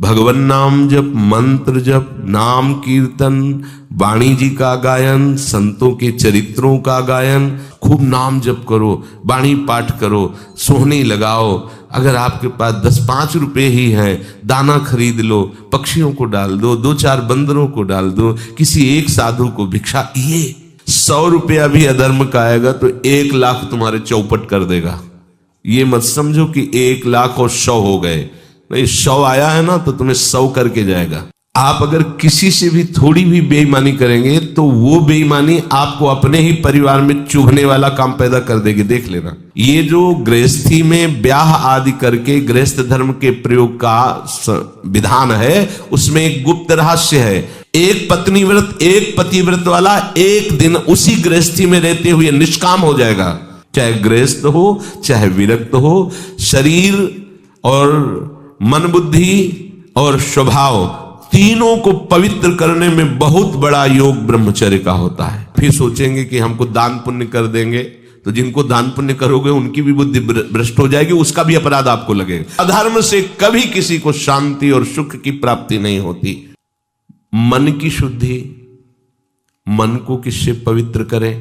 भगवन नाम जप, मंत्र जप, नाम कीर्तन, वाणी जी का गायन, संतों के चरित्रों का गायन, खूब नाम जप करो, वाणी पाठ करो, सोहनी लगाओ। अगर आपके पास 10-5 रुपए ही हैं, दाना खरीद लो, पक्षियों को डाल दो, 2-4 बंदरों को डाल दो, किसी एक साधु को भिक्षा। ये 100 रुपया भी अधर्म का आएगा तो 1 लाख तुम्हारे चौपट कर देगा। ये मत समझो कि 1 लाख और 100 हो गए, नहीं, 100 आया है ना तो तुम्हें 100 करके जाएगा। आप अगर किसी से भी थोड़ी भी बेईमानी करेंगे तो वो बेईमानी आपको अपने ही परिवार में चुभने वाला काम पैदा कर देगी, देख लेना। ये जो गृहस्थी में ब्याह आदि करके गृहस्थ धर्म के प्रयोग का विधान है, उसमें एक गुप्त रहस्य है। एक पत्नी व्रत, एक पति व्रत वाला एक दिन उसी गृहस्थी में रहते हुए निष्काम हो जाएगा, चाहे गृहस्थ हो चाहे विरक्त हो। शरीर और मन, बुद्धि और स्वभाव, तीनों को पवित्र करने में बहुत बड़ा योग ब्रह्मचर्य का होता है। फिर सोचेंगे कि हमको दान पुण्य कर देंगे, तो जिनको दान पुण्य करोगे उनकी भी बुद्धि भ्रष्ट हो जाएगी, उसका भी अपराध आपको लगेगा। अधर्म से कभी किसी को शांति और सुख की प्राप्ति नहीं होती। मन की शुद्धि, मन को किससे पवित्र करें?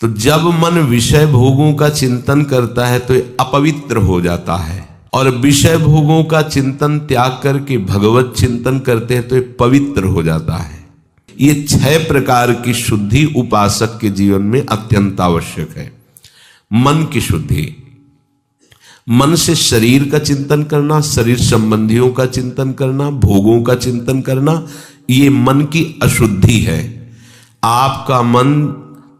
तो जब मन विषय भोगों का चिंतन करता है तो अपवित्र हो जाता है, और विषय भोगों का चिंतन त्याग करके भगवत चिंतन करते हैं तो ये पवित्र हो जाता है। ये 6 प्रकार की शुद्धि उपासक के जीवन में अत्यंत आवश्यक है। मन की शुद्धि, मन से शरीर का चिंतन करना, शरीर संबंधियों का चिंतन करना, भोगों का चिंतन करना, ये मन की अशुद्धि है। आपका मन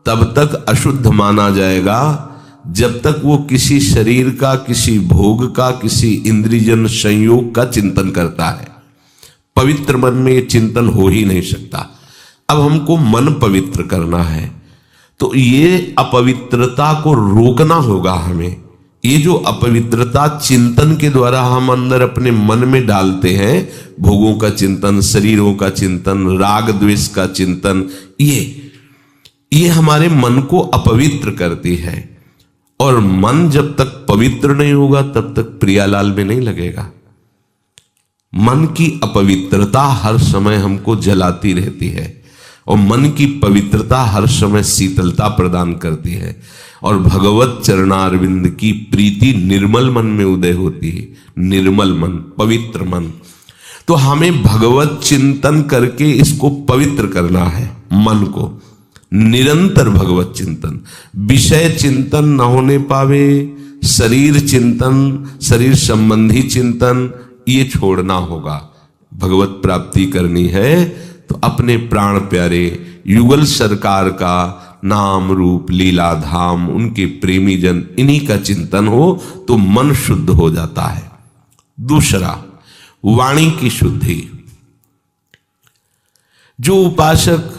तब तक अशुद्ध माना जाएगा जब तक वो किसी शरीर का, किसी भोग का, किसी इंद्रियजन संयोग का चिंतन करता है। पवित्र मन में ये चिंतन हो ही नहीं सकता। अब हमको मन पवित्र करना है तो ये अपवित्रता को रोकना होगा हमें। ये जो अपवित्रता चिंतन के द्वारा हम अंदर अपने मन में डालते हैं, भोगों का चिंतन, शरीरों का चिंतन, राग द्वेष का चिंतन, ये हमारे मन को अपवित्र करती है। और मन जब तक पवित्र नहीं होगा तब तक प्रियालाल में नहीं लगेगा। मन की अपवित्रता हर समय हमको जलाती रहती है और मन की पवित्रता हर समय शीतलता प्रदान करती है। और भगवत चरणारविंद की प्रीति निर्मल मन में उदय होती है। निर्मल मन, पवित्र मन। तो हमें भगवत चिंतन करके इसको पवित्र करना है, मन को। निरंतर भगवत चिंतन, विषय चिंतन न होने पावे, शरीर चिंतन, शरीर संबंधी चिंतन, ये छोड़ना होगा। भगवत प्राप्ति करनी है तो अपने प्राण प्यारे युगल सरकार का नाम रूप लीला धाम, उनके प्रेमी जन, इन्हीं का चिंतन हो तो मन शुद्ध हो जाता है। दूसरा, वाणी की शुद्धि। जो उपासक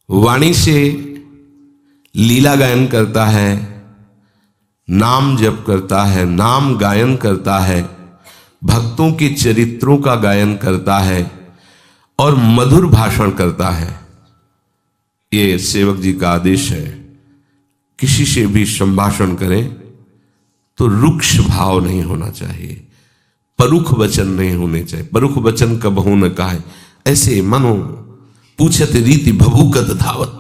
वाणी से लीला गायन करता है, नाम जप करता है, नाम गायन करता है, भक्तों के चरित्रों का गायन करता है और मधुर भाषण करता है, ये सेवक जी का आदेश है। किसी से भी संभाषण करें तो रुक्ष भाव नहीं होना चाहिए, परुख वचन नहीं होने चाहिए। परुख वचन कबहू न कहे, ऐसे मनो पूछत रीति भभूकत धावत,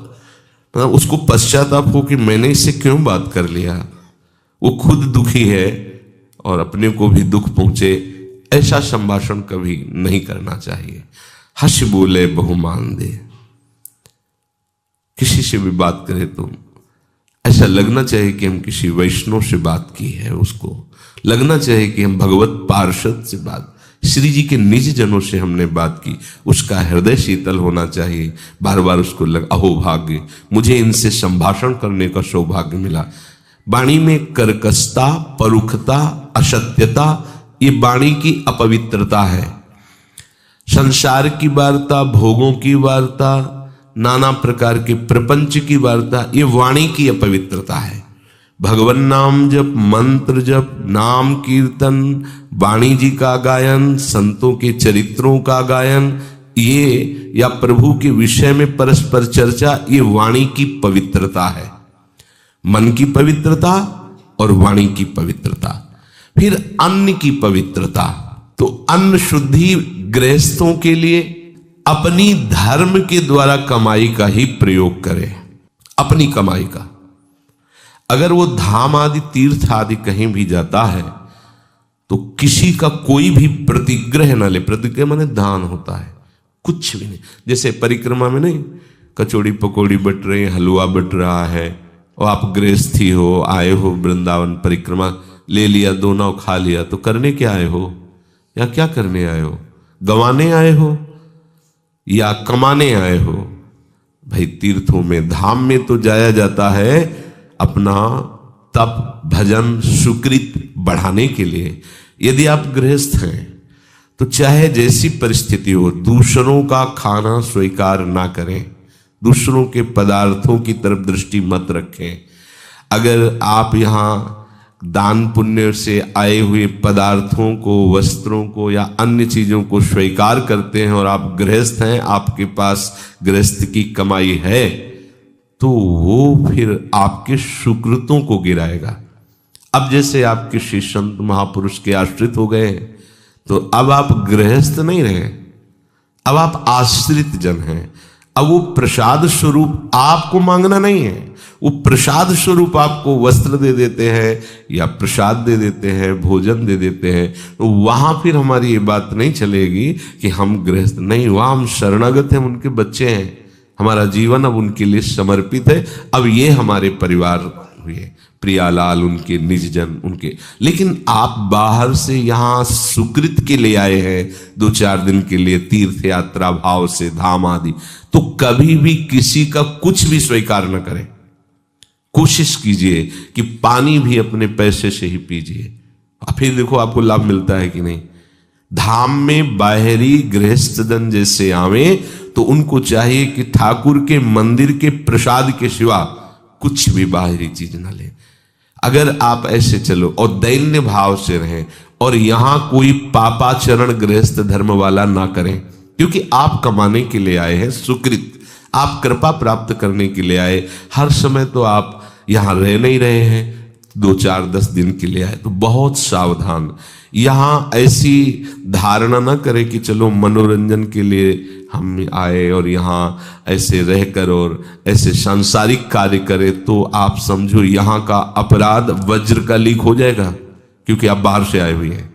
मतलब उसको पश्चाताप हो कि मैंने इससे क्यों बात कर लिया। वो खुद दुखी है और अपने को भी दुख पहुंचे, ऐसा संभाषण कभी नहीं करना चाहिए। हंस बोले बहुमान दे। किसी से भी बात करें तो ऐसा लगना चाहिए कि हम किसी वैष्णव से बात की है, उसको लगना चाहिए कि हम भगवत पार्षद से बात, श्री जी के निज जनों से हमने बात की, उसका हृदय शीतल होना चाहिए। बार बार उसको अहो भाग्य, मुझे इनसे संभाषण करने का सौभाग्य मिला। वाणी में कर्कशता, परुखता, असत्यता, ये वाणी की अपवित्रता है। संसार की वार्ता, भोगों की वार्ता, नाना प्रकार के प्रपंच की वार्ता, ये वाणी की अपवित्रता है। भगवन नाम जप, मंत्र जप, नाम कीर्तन, वाणी जी का गायन, संतों के चरित्रों का गायन, ये या प्रभु के विषय में परस्पर चर्चा, ये वाणी की पवित्रता है। मन की पवित्रता और वाणी की पवित्रता। फिर अन्न की पवित्रता। तो अन्न शुद्धि गृहस्थों के लिए अपनी धर्म के द्वारा कमाई का ही प्रयोग करें, अपनी कमाई का। अगर वो धाम आदि तीर्थ आदि कहीं भी जाता है तो किसी का कोई भी प्रतिग्रह ना ले। प्रतिग्रह माने दान होता है, कुछ भी नहीं। जैसे परिक्रमा में नहीं कचौड़ी पकौड़ी बट रहे हैं, हलवा बट रहा है, और आप गृहस्थी हो, आए हो वृंदावन परिक्रमा, ले लिया, दो नाव खा लिया, तो करने क्या आए हो या क्या करने आए हो? गंवाने आए हो या कमाने आए हो? भाई तीर्थों में धाम में तो जाया जाता है अपना तप भजन सुकृत बढ़ाने के लिए। यदि आप गृहस्थ हैं तो चाहे जैसी परिस्थिति हो दूसरों का खाना स्वीकार ना करें, दूसरों के पदार्थों की तरफ दृष्टि मत रखें। अगर आप यहाँ दान पुण्य से आए हुए पदार्थों को, वस्त्रों को या अन्य चीजों को स्वीकार करते हैं और आप गृहस्थ हैं, आपके पास गृहस्थ की कमाई है, तो वो फिर आपके सुकृतों को गिराएगा। अब जैसे आप किसी संत महापुरुष के आश्रित हो गए तो अब आप गृहस्थ नहीं रहे, अब आप आश्रित जन हैं। अब वो प्रसाद स्वरूप आपको मांगना नहीं है, वो प्रसाद स्वरूप आपको वस्त्र दे देते हैं या प्रसाद दे देते हैं, भोजन दे देते हैं। तो वहां फिर हमारी ये बात नहीं चलेगी कि हम गृहस्थ नहीं, वहां हम शरणागत हैं, उनके बच्चे हैं, हमारा जीवन अब उनके लिए समर्पित है। अब ये हमारे परिवार हुए, प्रियालाल, उनके निज जन, उनके। लेकिन आप बाहर से यहाँ सुकृत के लिए आए हैं 2-4 दिन के लिए, तीर्थ यात्रा भाव से, धाम आदि, तो कभी भी किसी का कुछ भी स्वीकार न करें। कोशिश कीजिए कि पानी भी अपने पैसे से ही पीजिए, फिर देखो आपको लाभ मिलता है कि नहीं। धाम में बाहरी गृहस्थ जन जैसे आवे तो उनको चाहिए कि ठाकुर के मंदिर के प्रसाद के सिवा कुछ भी बाहरी चीज ना ले। अगर आप ऐसे चलो और दैन्य भाव से रहें और यहां कोई पापाचरण गृहस्थ धर्म वाला ना करें, क्योंकि आप कमाने के लिए आए हैं सुकृत, आप कृपा प्राप्त करने के लिए आए। हर समय तो आप यहां रह नहीं रहे हैं, 2-4-10 दिन के लिए आए, तो बहुत सावधान। यहां ऐसी धारणा ना करें कि चलो मनोरंजन के लिए हम आए और यहाँ ऐसे रहकर और ऐसे सांसारिक कार्य करें, तो आप समझो यहाँ का अपराध वज्र का लीक हो जाएगा, क्योंकि आप बाहर से आए हुए हैं।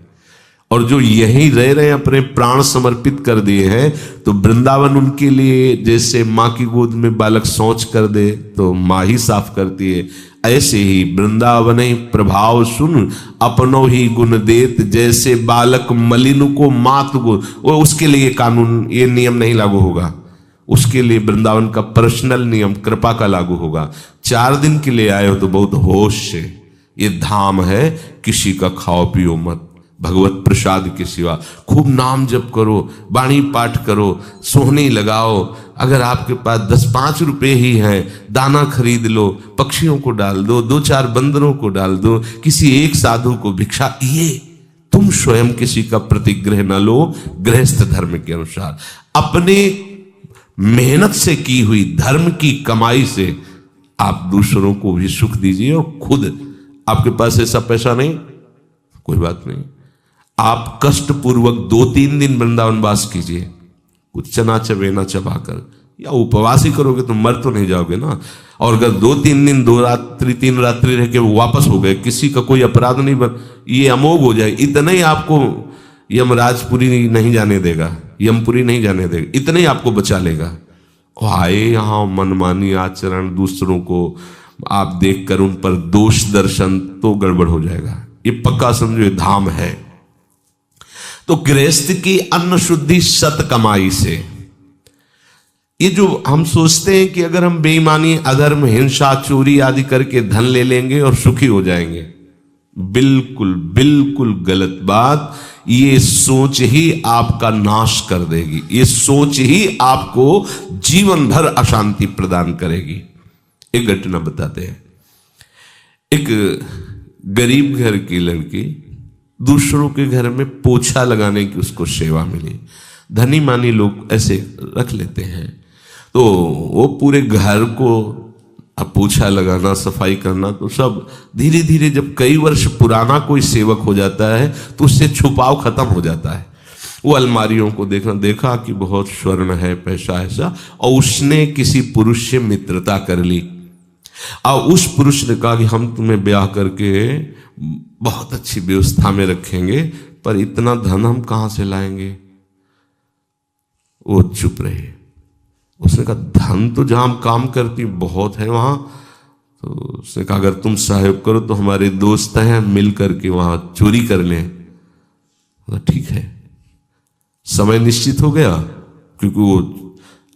और जो यहीं रह रहे हैं, अपने प्राण समर्पित कर दिए हैं, तो वृंदावन उनके लिए जैसे माँ की गोद में बालक शौच कर दे तो माँ ही साफ करती है, ऐसे ही वृंदावन ही प्रभाव सुन अपनो ही गुण देत, जैसे बालक मलिन को मात को। वो उसके लिए कानून, ये नियम नहीं लागू होगा, उसके लिए वृंदावन का पर्सनल नियम कृपा का लागू होगा। 4 दिन के लिए आए हो तो बहुत होश से, ये धाम है, किसी का खाओ पियो मत, भगवत प्रसाद के सिवा खूब नाम जप करो, वाणी पाठ करो, सोहनी लगाओ। अगर आपके पास 10-5 रुपए ही हैं, दाना खरीद लो, पक्षियों को डाल दो, 2-4 बंदरों को डाल दो, किसी एक साधु को भिक्षा, ये तुम स्वयं किसी का प्रतिग्रह न लो। गृहस्थ धर्म के अनुसार अपने मेहनत से की हुई धर्म की कमाई से आप दूसरों को भी सुख दीजिए, और खुद आपके पास ऐसा पैसा नहीं, कोई बात नहीं, आप कष्ट पूर्वक 2-3 दिन वृंदावन वास कीजिए, कुछ चना चबेना चबाकर, या उपवास ही करोगे तो मर तो नहीं जाओगे ना। और अगर 2-3 दिन 2 रात्रि 3 रात्रि रह के वापस हो गए, किसी का कोई अपराध नहीं बन, ये अमोघ हो जाए। इतना ही आपको यमराजपुरी नहीं जाने देगा, यमपुरी नहीं जाने देगा, इतना ही आपको बचा लेगा। आए यहाँ मनमानी आचरण, दूसरों को आप देखकर उन पर दोष दर्शन, तो गड़बड़ हो जाएगा। ये पक्का समझो, ये धाम है। तो गृहस्थ की अन्न शुद्धि सत कमाई से। ये जो हम सोचते हैं कि अगर हम बेईमानी, अधर्म, हिंसा, चोरी आदि करके धन ले लेंगे और सुखी हो जाएंगे, बिल्कुल बिल्कुल गलत बात। ये सोच ही आपका नाश कर देगी, ये सोच ही आपको जीवन भर अशांति प्रदान करेगी। एक घटना बताते हैं। एक गरीब घर की लड़की दूसरों के घर में पोछा लगाने की उसको सेवा मिली। धनी मानी लोग ऐसे रख लेते हैं, तो वो पूरे घर को अब पोछा लगाना, सफाई करना, तो सब धीरे धीरे जब कई वर्ष पुराना कोई सेवक हो जाता है तो उससे छुपाव खत्म हो जाता है। वो अलमारियों को देखा कि बहुत स्वर्ण है, पैसा ऐसा, और उसने किसी पुरुष से मित्रता कर ली। और उस पुरुष ने कहा कि हम तुम्हें ब्याह करके बहुत अच्छी व्यवस्था में रखेंगे, पर इतना धन हम कहां से लाएंगे। वो चुप रहे। उसने कहा धन तो जहां हम काम करती बहुत है वहां। तो उसने कहा अगर तुम सहयोग करो तो हमारे दोस्त हैं, मिल करके वहां चोरी कर लें। ठीक है। समय निश्चित हो गया, क्योंकि वो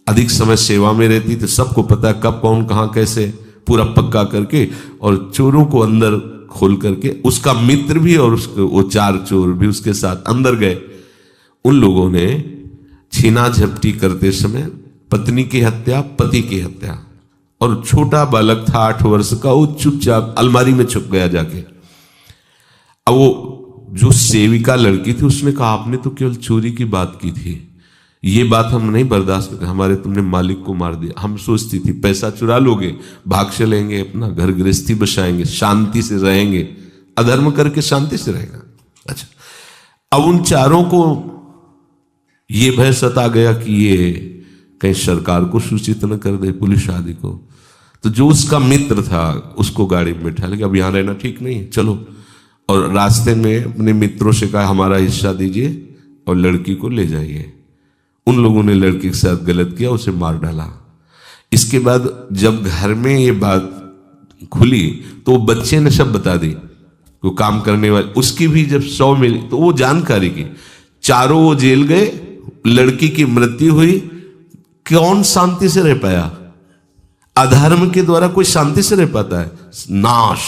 अधिक समय सेवा में रहती तो सबको पता है कब कौन कहां कैसे, पूरा पक्का करके, और चोरों को अंदर खोल करके, उसका मित्र भी और उसके वो 4 चोर भी उसके साथ अंदर गए। उन लोगों ने छीना झपटी करते समय पत्नी की हत्या, पति की हत्या, और छोटा बालक था 8 वर्ष का, वो चुपचाप अलमारी में छुप गया जाके। अब वो जो सेविका लड़की थी उसने कहा आपने तो केवल चोरी की बात की थी, ये बात हम नहीं बर्दाश्त करते, हमारे तुमने मालिक को मार दिया। हम सोचती थी पैसा चुरा लोगे, भाग चलेंगे, अपना घर गृहस्थी बसाएंगे, शांति से रहेंगे, अधर्म करके शांति से रहेगा। अच्छा, अब उन चारों को ये भय सता गया कि ये कहीं सरकार को सूचित न कर दे, पुलिस आदि को। तो जो उसका मित्र था उसको गाड़ी में बैठा लिया, अब यहां रहना ठीक नहीं है, चलो। और रास्ते में अपने मित्रों से कहा हमारा हिस्सा दीजिए और लड़की को ले जाइए। उन लोगों ने लड़की के साथ गलत किया, उसे मार डाला। इसके बाद जब घर में ये बात खुली तो बच्चे ने सब बता दी, वो काम करने वाले, उसकी भी जब 100 मिली तो वो जानकारी की। चारों वो जेल गए, लड़की की मृत्यु हुई। कौन शांति से रह पाया? अधर्म के द्वारा कोई शांति से रह पाता है? नाश,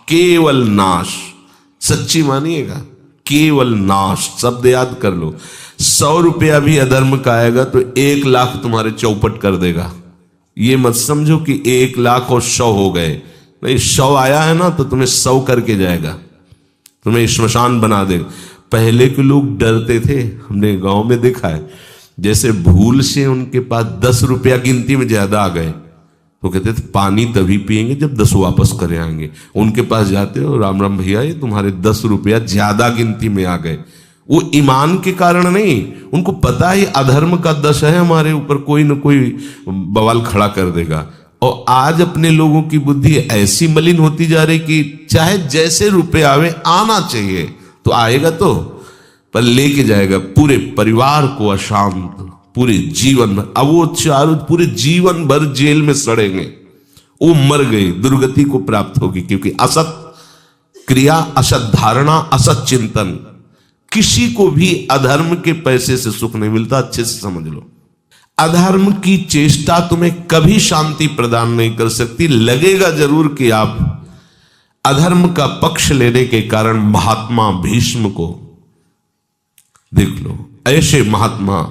केवल नाश। सच्ची मानिएगा, केवल नाश। शब्द याद कर लो। 100 रुपया भी अधर्म का आएगा तो 1 लाख तुम्हारे चौपट कर देगा। ये मत समझो कि 1 लाख और 100 हो गए, नहीं, 100 आया है ना तो तुम्हें 100 करके जाएगा, तुम्हें श्मशान बना देगा। पहले के लोग डरते थे, हमने गांव में देखा है, जैसे भूल से उनके पास 10 रुपया गिनती में ज्यादा आ गए तो कहते थे पानी तभी पिएंगे जब 10 वापस करे आएंगे। उनके पास जाते हो, राम राम भैया, ये तुम्हारे 10 रुपया ज्यादा गिनती में आ गए। वो ईमान के कारण नहीं, उनको पता है अधर्म का 10 है हमारे ऊपर, कोई न कोई बवाल खड़ा कर देगा। और आज अपने लोगों की बुद्धि ऐसी मलिन होती जा रही कि चाहे जैसे रुपए आवे, आना चाहिए तो आएगा, तो पर लेके जाएगा पूरे परिवार को अशांत, पूरे जीवन भर। अब वो चारों पूरे जीवन भर जेल में सड़ेंगे। वो मर गई, दुर्गति को प्राप्त होगी, क्योंकि असत क्रिया, असत धारणा, असत चिंतन। किसी को भी अधर्म के पैसे से सुख नहीं मिलता, अच्छे से समझ लो। अधर्म की चेष्टा तुम्हें कभी शांति प्रदान नहीं कर सकती। लगेगा जरूर कि आप अधर्म का पक्ष लेने के कारण महात्मा भीष्म को देख लो, ऐसे महात्मा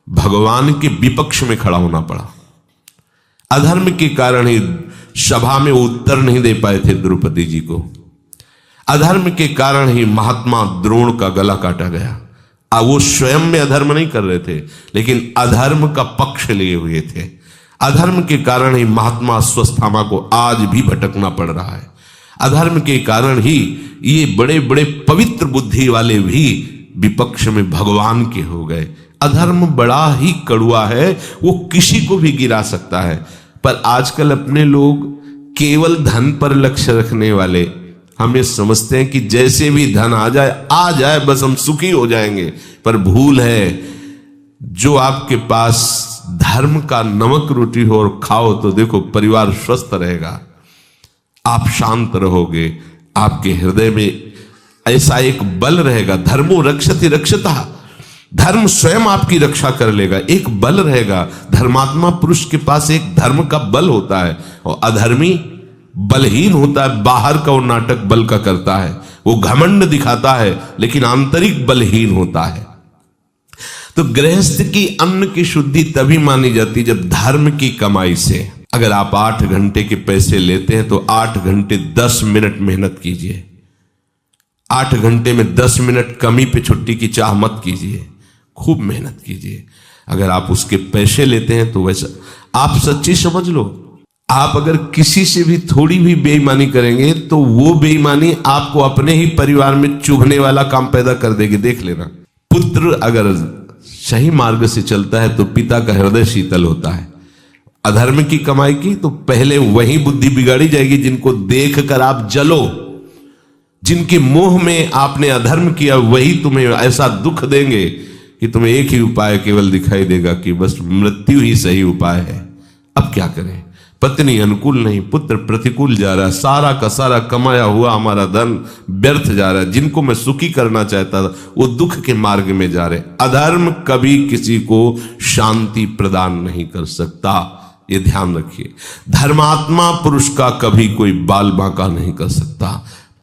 भगवान के विपक्ष में खड़ा होना पड़ा। अधर्म के कारण ही सभा में उत्तर नहीं दे पाए थे द्रौपदी जी को। अधर्म के कारण ही महात्मा द्रोण का गला काटा गया। वो स्वयं में अधर्म नहीं कर रहे थे, लेकिन अधर्म का पक्ष लिए हुए थे। अधर्म के कारण ही महात्मा अश्वत्थामा को आज भी भटकना पड़ रहा है। अधर्म के कारण ही ये बड़े बड़े पवित्र बुद्धि वाले भी विपक्ष में भगवान के हो गए। अधर्म बड़ा ही कड़वा है, वो किसी को भी गिरा सकता है। पर आजकल अपने लोग केवल धन पर लक्ष्य रखने वाले, हम ये समझते हैं कि जैसे भी धन आ जाए बस हम सुखी हो जाएंगे। पर भूल है, जो आपके पास धर्म का नमक रोटी हो और खाओ तो देखो परिवार स्वस्थ रहेगा, आप शांत रहोगे, आपके हृदय में ऐसा एक बल रहेगा। धर्मो रक्षति रक्षतः, धर्म स्वयं आपकी रक्षा कर लेगा। एक बल रहेगा। धर्मात्मा पुरुष के पास एक धर्म का बल होता है, और अधर्मी बलहीन होता है। बाहर का वो नाटक बल का करता है, वो घमंड दिखाता है, लेकिन आंतरिक बलहीन होता है। तो गृहस्थ की अन्न की शुद्धि तभी मानी जाती जब धर्म की कमाई से। अगर आप 8 घंटे के पैसे लेते हैं तो 8 घंटे 10 मिनट मेहनत कीजिए। 8 घंटे में 10 मिनट कमी पे छुट्टी की चाह मत कीजिए, खूब मेहनत कीजिए। अगर आप उसके पैसे लेते हैं तो वैसा आप सच्ची समझ लो, आप अगर किसी से भी थोड़ी भी बेईमानी करेंगे तो वो बेईमानी आपको अपने ही परिवार में चुभने वाला काम पैदा कर देगी। देख लेना, पुत्र अगर सही मार्ग से चलता है तो पिता का हृदय शीतल होता है। अधर्म की कमाई की तो पहले वही बुद्धि बिगाड़ी जाएगी जिनको देख कर आप जलो, जिनके मोह में आपने अधर्म किया वही तुम्हें ऐसा दुख देंगे कि तुम्हें एक ही उपाय केवल दिखाई देगा कि बस मृत्यु ही सही उपाय है। अब क्या करें, पत्नी अनुकूल नहीं, पुत्र प्रतिकूल जा रहा है, सारा का सारा कमाया हुआ हमारा धन व्यर्थ जा रहा है, जिनको मैं सुखी करना चाहता था वो दुख के मार्ग में जा रहे। अधर्म कभी किसी को शांति प्रदान नहीं कर सकता, ये ध्यान रखिए। धर्मात्मा पुरुष का कभी कोई बाल बांका नहीं कर सकता।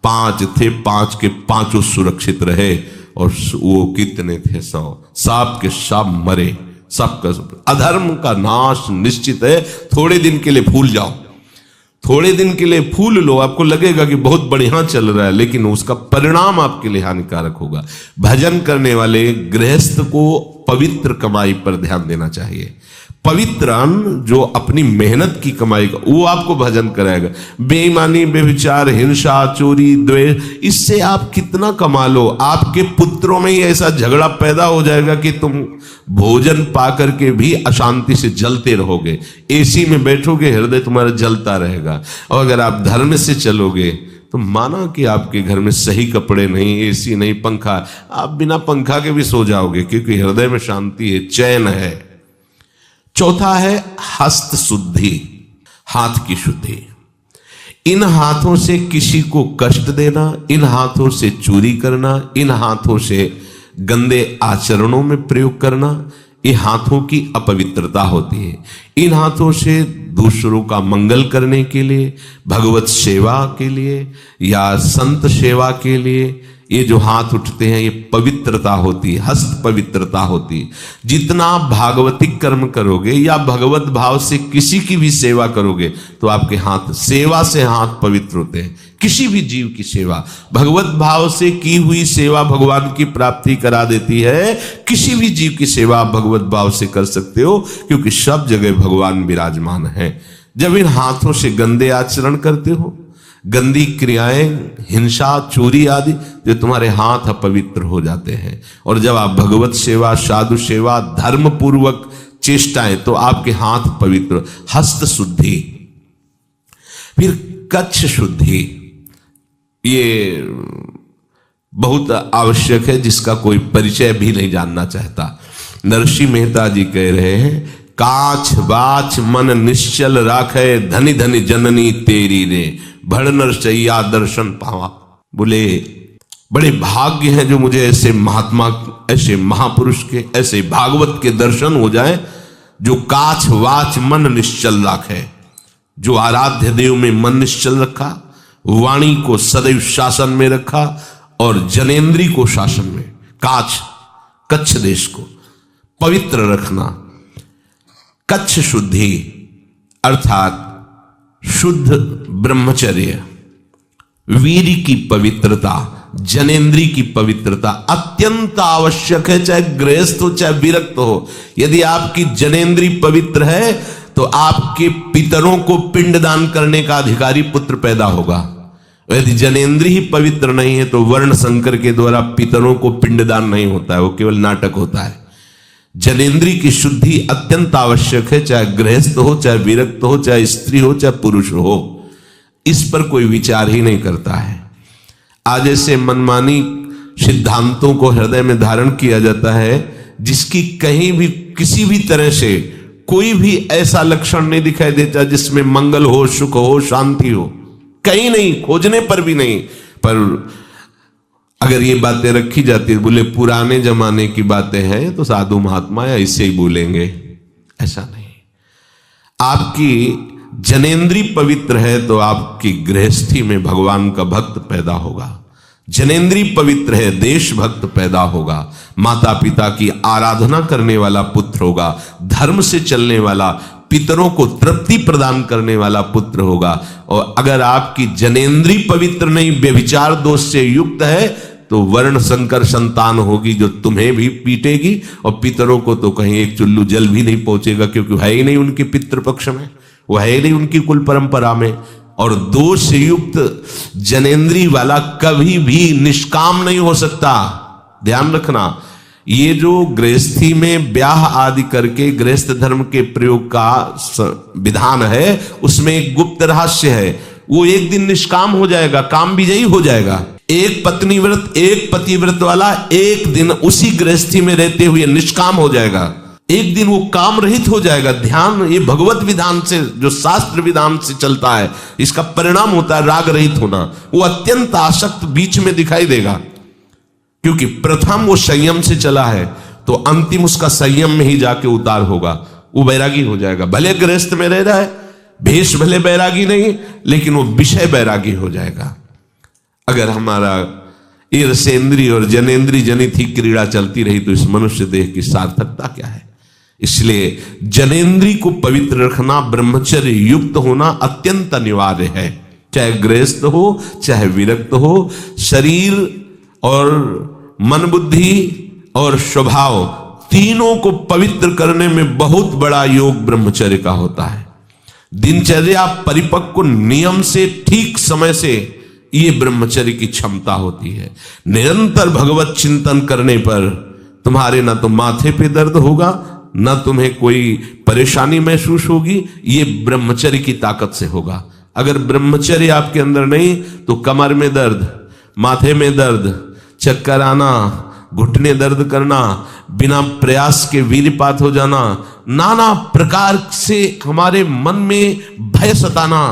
5 थे, 5 के 5 सुरक्षित रहे, और वो कितने थे 100, सांप के सांप मरे, सबका सब। अधर्म का नाश निश्चित है। थोड़े दिन के लिए फूल जाओ, थोड़े दिन के लिए फूल लो, आपको लगेगा कि बहुत बढ़िया चल रहा है, लेकिन उसका परिणाम आपके लिए हानिकारक होगा। भजन करने वाले गृहस्थ को पवित्र कमाई पर ध्यान देना चाहिए। पवित्र अन्न जो अपनी मेहनत की कमाई का, वो आपको भजन कराएगा। बेईमानी, बेविचार, हिंसा, चोरी, द्वेष, इससे आप कितना कमा लो, आपके पुत्रों में ही ऐसा झगड़ा पैदा हो जाएगा कि तुम भोजन पा करके भी अशांति से जलते रहोगे। एसी में बैठोगे, हृदय तुम्हारा जलता रहेगा। और अगर आप धर्म से चलोगे तो माना कि आपके घर में सही कपड़े नहीं, एसी नहीं, पंखा, आप बिना पंखा के भी सो जाओगे, क्योंकि हृदय में शांति है, चैन है। चौथा है हस्त शुद्धि, हाथ की शुद्धि। इन हाथों से किसी को कष्ट देना, इन हाथों से चोरी करना, इन हाथों से गंदे आचरणों में प्रयोग करना, ये हाथों की अपवित्रता होती है। इन हाथों से दूसरों का मंगल करने के लिए, भगवत सेवा के लिए या संत सेवा के लिए ये जो हाथ उठते हैं, ये पवित्रता होती है, हस्त पवित्रता होती है। जितना भागवतिक कर्म करोगे या भगवत भाव से किसी की भी सेवा करोगे तो आपके हाथ, सेवा से हाथ पवित्र होते हैं। किसी भी जीव की सेवा, भगवत भाव से की हुई सेवा भगवान की प्राप्ति करा देती है। किसी भी जीव की सेवा आप भगवत भाव से कर सकते हो, क्योंकि सब जगह भगवान विराजमान है। जब इन हाथों से गंदे आचरण करते हो, गंदी क्रियाएं, हिंसा, चोरी आदि, जो तुम्हारे हाथ अपवित्र हो जाते हैं। और जब आप भगवत सेवा, साधु सेवा, धर्म पूर्वक चेष्टाएं, तो आपके हाथ पवित्र। हस्त शुद्धि। फिर कच्छ शुद्धि, ये बहुत आवश्यक है, जिसका कोई परिचय भी नहीं जानना चाहता। नरसिंह मेहता जी कह रहे हैं, काछ बाछ मन निश्चल राखे, धनी धनी जननी तेरी रे, भड़ नरसैया दर्शन पावा। बोले बड़े भाग्य हैं जो मुझे ऐसे महात्मा, ऐसे महापुरुष के, ऐसे भागवत के दर्शन हो जाए, जो काछ वाच मन निश्चल राखे, जो आराध्य देव में मन निश्चल रखा, वाणी को सदैव शासन में रखा और जनेन्द्री को शासन में। काछ, कच्छ देश को पवित्र रखना। कच्छ शुद्धि अर्थात शुद्ध ब्रह्मचर्य, वीर की पवित्रता, जनेन्द्री की पवित्रता अत्यंत आवश्यक है, चाहे गृहस्थ हो चाहे विरक्त हो। यदि आपकी जनेन्द्री पवित्र है तो आपके पितरों को पिंडदान करने का अधिकारी पुत्र पैदा होगा। यदि जनेन्द्री ही पवित्र नहीं है तो वर्ण संकर के द्वारा पितरों को पिंडदान नहीं होता है, वो केवल नाटक होता है। जनेन्द्री की शुद्धि अत्यंत आवश्यक है, चाहे गृहस्थ हो, चाहे विरक्त हो, चाहे स्त्री हो, चाहे पुरुष हो। इस पर कोई विचार ही नहीं करता है। आज ऐसे मनमानी सिद्धांतों को हृदय में धारण किया जाता है, जिसकी कहीं भी किसी भी तरह से कोई भी ऐसा लक्षण नहीं दिखाई देता जिसमें मंगल हो, सुख हो, शांति हो। कहीं नहीं, खोजने पर भी नहीं। पर अगर ये बातें रखी जाती है, बोले पुराने जमाने की बातें हैं तो साधु महात्मा या इससे ही बोलेंगे, ऐसा नहीं। आपकी जनेन्द्री पवित्र है तो आपकी गृहस्थी में भगवान का भक्त पैदा होगा। जनेन्द्री पवित्र है, देशभक्त पैदा होगा। माता पिता की आराधना करने वाला पुत्र होगा। धर्म से चलने वाला, पितरों को तृप्ति प्रदान करने वाला पुत्र होगा। और अगर आपकी जनेन्द्री पवित्र नहीं, व्यभिचार दोष से युक्त है, तो वर्ण संकर संतान होगी जो तुम्हें भी पीटेगी और पितरों को तो कहीं एक चुल्लू जल भी नहीं पहुंचेगा, क्योंकि है ही नहीं उनके पितृपक्ष में। वो है नहीं उनकी कुल परंपरा में। और दोष से युक्त जनेन्द्री वाला कभी भी निष्काम नहीं हो सकता। ध्यान रखना, ये जो गृहस्थी में ब्याह आदि करके गृहस्थ धर्म के प्रयोग का विधान है, उसमें एक गुप्त रहस्य है। वो एक दिन निष्काम हो जाएगा, काम विजयी हो जाएगा। एक पत्नी व्रत, एक पतिव्रत वाला एक दिन उसी गृहस्थी में रहते हुए निष्काम हो जाएगा, एक दिन वो काम रहित हो जाएगा। ध्यान, ये भगवत विधान से, जो शास्त्र विधान से चलता है, इसका परिणाम होता है राग रहित होना। वो अत्यंत आसक्त बीच में दिखाई देगा, क्योंकि प्रथम वो संयम से चला है, तो अंतिम उसका संयम में ही जाके उतार होगा। वो बैरागी हो जाएगा। भले गृहस्थ में रह रहा है, भेष भले बैरागी नहीं, लेकिन वो विषय बैरागी हो जाएगा। अगर हमारा ईर्षेंद्री और जनेन्द्री जनित ही क्रीड़ा चलती रही तो इस मनुष्य देह की सार्थकता क्या है। इसलिए जनेन्द्री को पवित्र रखना, ब्रह्मचर्य युक्त होना अत्यंत अनिवार्य है। चाहे गृहस्थ हो, चाहे विरक्त हो, शरीर और मन बुद्धि और स्वभाव तीनों को पवित्र करने में बहुत बड़ा योग ब्रह्मचर्य का होता है। दिनचर्या परिपक्व नियम से ठीक समय से ये ब्रह्मचर्य की क्षमता होती है। निरंतर भगवत चिंतन करने पर तुम्हारे ना तो माथे पे दर्द होगा, ना तुम्हें कोई परेशानी महसूस होगी। ये ब्रह्मचर्य की ताकत से होगा। अगर ब्रह्मचर्य आपके अंदर नहीं तो कमर में दर्द, माथे में दर्द, चक्कर आना, घुटने दर्द करना, बिना प्रयास के वीर्यपात हो जाना, नाना प्रकार से हमारे मन में भय सताना,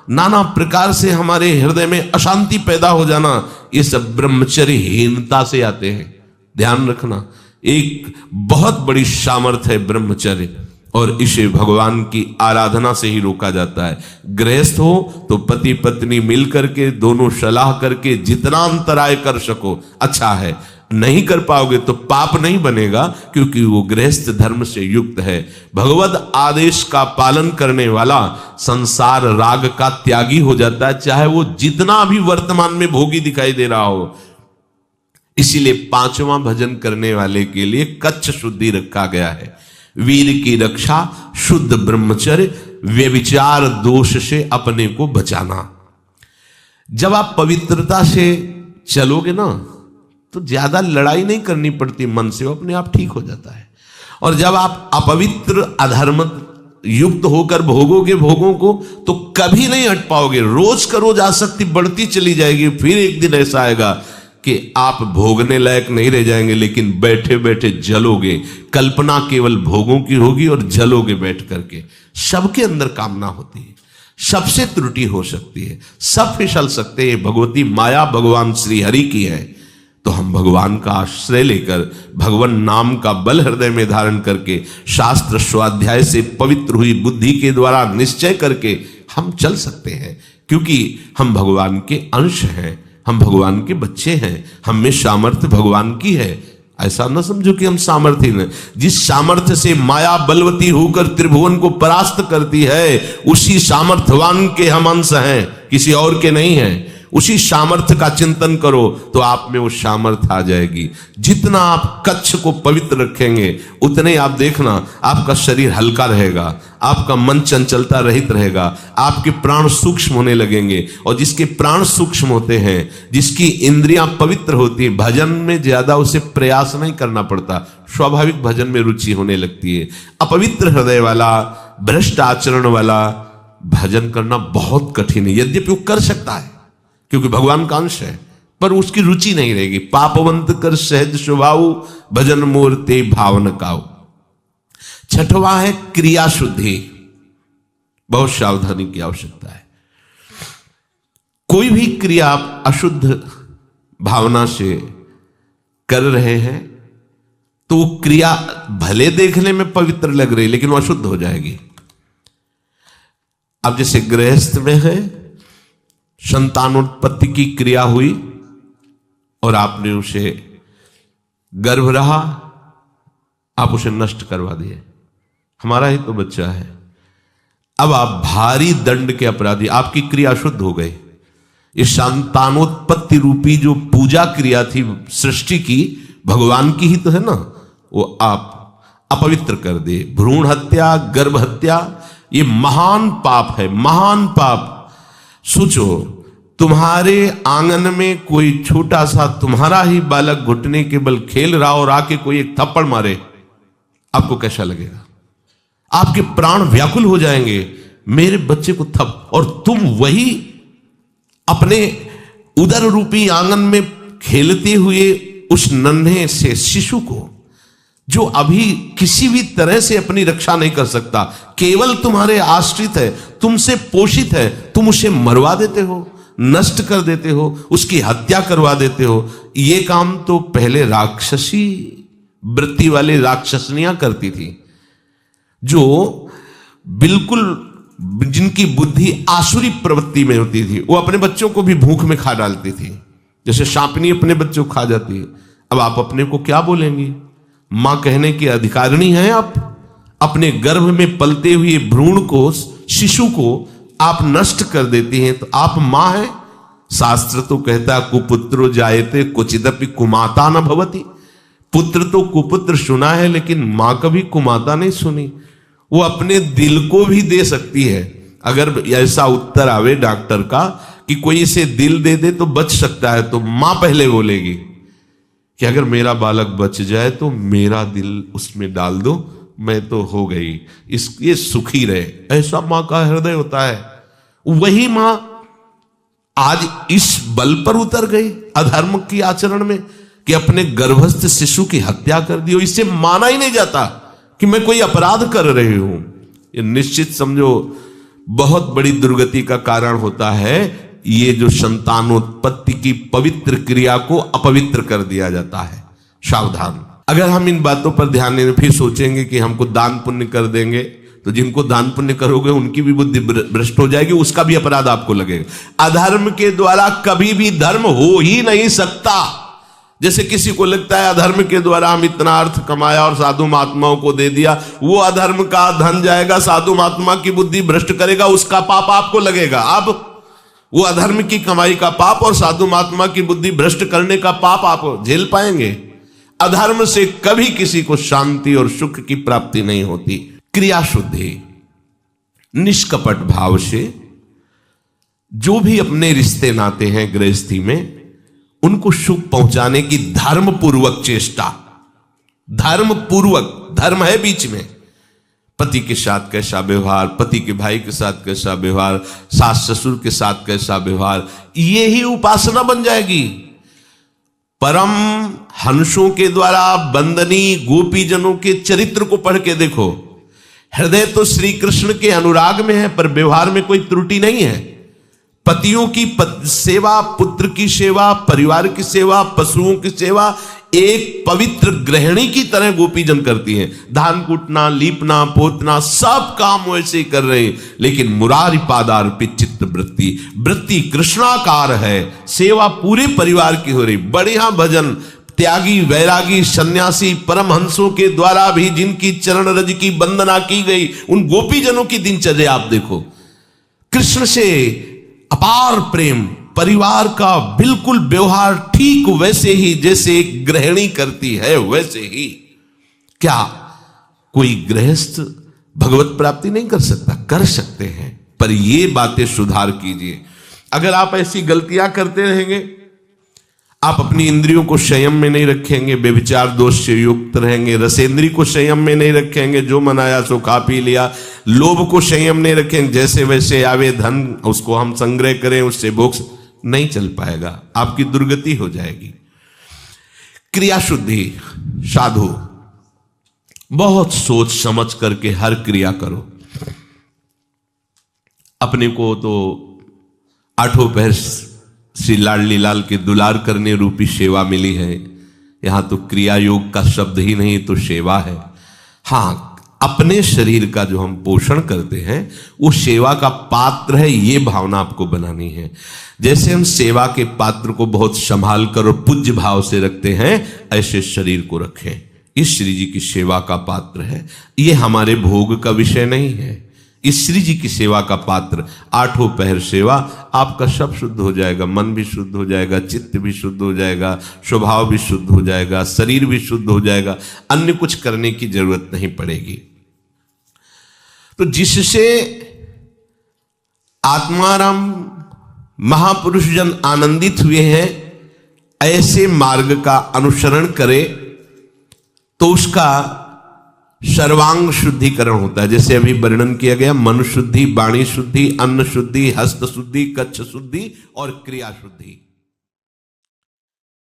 नाना प्रकार से हमारे हृदय में अशांति पैदा हो जाना, ये सब ब्रह्मचर्यहीनता से आते हैं। ध्यान रखना, एक बहुत बड़ी सामर्थ्य है ब्रह्मचर्य, और इसे भगवान की आराधना से ही रोका जाता है। गृहस्थ हो तो पति पत्नी मिल करके, दोनों सलाह करके जितना अंतराय कर सको अच्छा है। नहीं कर पाओगे तो पाप नहीं बनेगा, क्योंकि वो गृहस्थ धर्म से युक्त है। भगवत आदेश का पालन करने वाला संसार राग का त्यागी हो जाता है, चाहे वो जितना भी वर्तमान में भोगी दिखाई दे रहा हो। इसीलिए पांचवा भजन करने वाले के लिए कच्छ शुद्धि रखा गया है। वीर की रक्षा, शुद्ध ब्रह्मचर्य, व्यभिचार दोष से अपने को बचाना। जब आप पवित्रता से चलोगे ना तो ज्यादा लड़ाई नहीं करनी पड़ती मन से, वो अपने आप ठीक हो जाता है। और जब आप अपवित्र अधर्म युक्त होकर भोगोगे भोगों को तो कभी नहीं हट पाओगे। रोज का रोज आसक्ति बढ़ती चली जाएगी। फिर एक दिन ऐसा आएगा कि आप भोगने लायक नहीं रह जाएंगे, लेकिन बैठे बैठे जलोगे। कल्पना केवल भोगों की होगी और जलोगे बैठ करके। सबके अंदर कामना होती है, सबसे त्रुटि हो सकती है, सब फिसल सकते हैं। भगवती माया भगवान श्री हरि की है। तो हम भगवान का आश्रय लेकर, भगवान नाम का बल हृदय में धारण करके, शास्त्र स्वाध्याय से पवित्र हुई बुद्धि के द्वारा निश्चय करके हम चल सकते हैं, क्योंकि हम भगवान के अंश हैं, हम भगवान के बच्चे हैं। हम में सामर्थ्य भगवान की है। ऐसा न समझो कि हम सामर्थ्य नहीं। जिस सामर्थ्य से माया बलवती होकर त्रिभुवन को परास्त करती है, उसी सामर्थ्यवान के हम अंश हैं, किसी और के नहीं हैं। उसी सामर्थ्य का चिंतन करो तो आप में वो सामर्थ्य आ जाएगी। जितना आप कच्छ को पवित्र रखेंगे उतने आप देखना आपका शरीर हल्का रहेगा, आपका मन चंचलता रहित रहेगा, आपके प्राण सूक्ष्म होने लगेंगे। और जिसके प्राण सूक्ष्म होते हैं, जिसकी इंद्रियां पवित्र होती है, भजन में ज्यादा उसे प्रयास नहीं करना पड़ता, स्वाभाविक भजन में रुचि होने लगती है। अपवित्र हृदय वाला, भ्रष्ट आचरण वाला भजन करना बहुत कठिन है। यद्यपि वो कर सकता है क्योंकि भगवान का अंश है, पर उसकी रुचि नहीं रहेगी। पापवंत कर सहज स्वभाव, भजन मूर्ति भावन काऊ। छठवां है क्रिया शुद्धि। बहुत सावधानी की आवश्यकता है। कोई भी क्रिया आप अशुद्ध भावना से कर रहे हैं तो वो क्रिया भले देखने में पवित्र लग रही, लेकिन वो अशुद्ध हो जाएगी। अब जैसे गृहस्थ में है, संतानोत्पत्ति की क्रिया हुई और आपने उसे गर्भ रहा, आप उसे नष्ट करवा दिए। हमारा ही तो बच्चा है। अब आप भारी दंड के अपराधी, आपकी क्रिया शुद्ध हो गई। इस संतानोत्पत्ति रूपी जो पूजा क्रिया थी सृष्टि की, भगवान की ही तो है ना, वो आप अपवित्र कर दे। भ्रूण हत्या, गर्भ हत्या, ये महान पाप है, महान पाप। सोचो, तुम्हारे आंगन में कोई छोटा सा तुम्हारा ही बालक घुटने के बल खेल रहा और आके कोई एक थप्पड़ मारे, आपको कैसा लगेगा? आपके प्राण व्याकुल हो जाएंगे, मेरे बच्चे को और तुम वही अपने उदर रूपी आंगन में खेलते हुए उस नन्हे से शिशु को, जो अभी किसी भी तरह से अपनी रक्षा नहीं कर सकता, केवल तुम्हारे आश्रित है, तुमसे पोषित है, तुम उसे मरवा देते हो, नष्ट कर देते हो, उसकी हत्या करवा देते हो। ये काम तो पहले राक्षसी वृत्ति वाले राक्षसनियां करती थी, जो बिल्कुल जिनकी बुद्धि आसुरी प्रवृत्ति में होती थी। वो अपने बच्चों को भी भूख में खा डालती थी, जैसे सांपनी अपने बच्चों को खा जाती है। अब आप अपने को क्या बोलेंगी? मां कहने की अधिकारिणी हैं आप। अपने गर्भ में पलते हुए भ्रूण को, शिशु को आप नष्ट कर देती हैं, तो आप मां हैं? शास्त्र तो कहता है कुपुत्रो जायते क्वचिदपि कुमाता न भवति। पुत्र तो कुपुत्र सुना है, लेकिन मां कभी कुमाता नहीं सुनी। वो अपने दिल को भी दे सकती है। अगर ऐसा उत्तर आवे डॉक्टर का कि कोई इसे दिल दे दे तो बच सकता है, तो मां पहले बोलेगी कि अगर मेरा बालक बच जाए तो मेरा दिल उसमें डाल दो, मैं तो हो गई, ये सुखी रहे। ऐसा मां का हृदय होता है। वही मां आज इस बल पर उतर गई अधर्म की आचरण में कि अपने गर्भस्थ शिशु की हत्या कर दी। इससे माना ही नहीं जाता कि मैं कोई अपराध कर रही हूं। ये निश्चित समझो बहुत बड़ी दुर्गति का कारण होता है। ये जो संतानोत्पत्ति की पवित्र क्रिया को अपवित्र कर दिया जाता है। सावधान। अगर हम इन बातों पर ध्यान दें, फिर सोचेंगे कि हमको दान पुण्य कर देंगे, तो जिनको दान पुण्य करोगे उनकी भी बुद्धि भ्रष्ट हो जाएगी, उसका भी अपराध आपको लगेगा। अधर्म के द्वारा कभी भी धर्म हो ही नहीं सकता। जैसे किसी को लगता है अधर्म के द्वारा हम इतना अर्थ कमाया और साधु महात्माओं को दे दिया, वो अधर्म का धन जाएगा, साधु महात्मा की बुद्धि भ्रष्ट करेगा, उसका पाप आपको लगेगा। अब वो अधर्म की कमाई का पाप और साधु महात्मा की बुद्धि भ्रष्ट करने का पाप आप झेल पाएंगे? अधर्म से कभी किसी को शांति और सुख की प्राप्ति नहीं होती। क्रिया शुद्धि, निष्कपट भाव से जो भी अपने रिश्ते नाते हैं गृहस्थी में, उनको सुख पहुंचाने की धर्म पूर्वक चेष्टा। धर्म पूर्वक, धर्म है बीच में। पति के साथ कैसा व्यवहार, पति के भाई के साथ कैसा व्यवहार, सास ससुर के साथ कैसा व्यवहार, ये ही उपासना बन जाएगी। परम हंसों के द्वारा बंदनी गोपीजनों के चरित्र को पढ़ के देखो। हृदय तो श्री कृष्ण के अनुराग में है, पर व्यवहार में कोई त्रुटि नहीं है। पतियों की सेवा, पुत्र की सेवा, परिवार की सेवा, पशुओं की सेवा एक पवित्र गृहिणी की तरह गोपीजन करती हैं। धान कूटना, लीपना, पोतना, सब काम वैसे ही कर रहे हैं, लेकिन मुरारी पादार्पित चित्त वृत्ति, वृत्ति कृष्णाकार है। सेवा पूरे परिवार की हो रही। बढ़िया भजन, त्यागी, वैरागी, सन्यासी, परमहंसों के द्वारा भी जिनकी चरण रज की वंदना की गई, उन गोपीजनों की दिनचर्या आप देखो। कृष्ण से अपार प्रेम, परिवार का बिल्कुल व्यवहार ठीक वैसे ही जैसे एक गृहिणी करती है, वैसे ही। क्या कोई गृहस्थ भगवत प्राप्ति नहीं कर सकता? कर सकते हैं, पर ये बातें सुधार कीजिए। अगर आप ऐसी गलतियां करते रहेंगे, आप अपनी इंद्रियों को संयम में नहीं रखेंगे, व्यभिचार दोष से युक्त रहेंगे, रसेंद्री को संयम में नहीं रखेंगे, जो मनाया सो खा पी लिया, लोभ को संयम नहीं रखेंगे, जैसे वैसे आवे धन उसको हम संग्रह करें, उससे भोग नहीं चल पाएगा, आपकी दुर्गति हो जाएगी। क्रिया शुद्धि, साधु बहुत सोच समझ करके हर क्रिया करो। अपने को तो आठों पहर श्री लाडली लाल के दुलार करने रूपी सेवा मिली है। यहां तो क्रिया योग का शब्द ही नहीं, तो सेवा है। हां, अपने शरीर का जो हम पोषण करते हैं वो सेवा का पात्र है, ये भावना आपको बनानी है। जैसे हम सेवा के पात्र को बहुत संभाल कर और पूज्य भाव से रखते हैं, ऐसे शरीर को रखें। इस श्री जी की सेवा का पात्र है, ये हमारे भोग का विषय नहीं है। इस श्री जी की सेवा का पात्र, आठों पहर सेवा, आपका सब शुद्ध हो जाएगा, मन भी शुद्ध हो जाएगा, चित्त भी शुद्ध हो जाएगा, स्वभाव भी शुद्ध हो जाएगा, शरीर भी शुद्ध हो जाएगा, अन्य कुछ करने की जरूरत नहीं पड़ेगी। तो जिससे आत्माराम महापुरुष जन आनंदित हुए हैं, ऐसे मार्ग का अनुसरण करे तो उसका सर्वांग शुद्धिकरण होता है। जैसे अभी वर्णन किया गया, मन शुद्धि, वाणी शुद्धि, अन्न शुद्धि, हस्त शुद्धि, कच्छ शुद्धि और क्रिया शुद्धि।